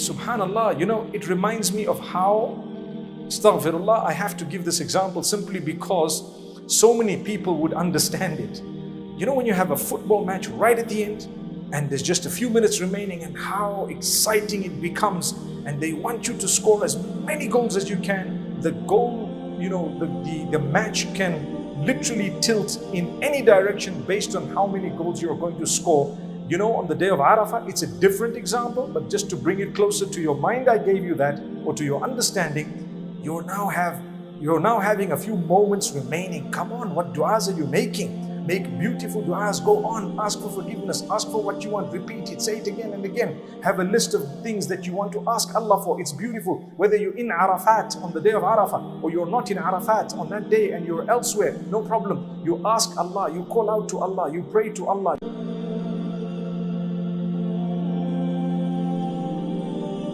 subhanallah, it reminds me of how, astaghfirullah, I have to give this example simply because so many people would understand it. When you have a football match right at the end and there's just a few minutes remaining, and how exciting it becomes, and they want you to score as many goals as you can. The goal, the match can literally tilt in any direction based on how many goals you're going to score. On the day of Arafah, it's a different example, but just to bring it closer to your mind, I gave you that, or to your understanding. You're now having a few moments remaining. Come on, what du'as are you making? Make beautiful du'as, go on, ask for forgiveness, ask for what you want, repeat it, say it again and again. Have a list of things that you want to ask Allah for. It's beautiful. Whether you're in Arafat on the day of Arafah, or you're not in Arafat on that day and you're elsewhere, no problem. You ask Allah, you call out to Allah, you pray to Allah.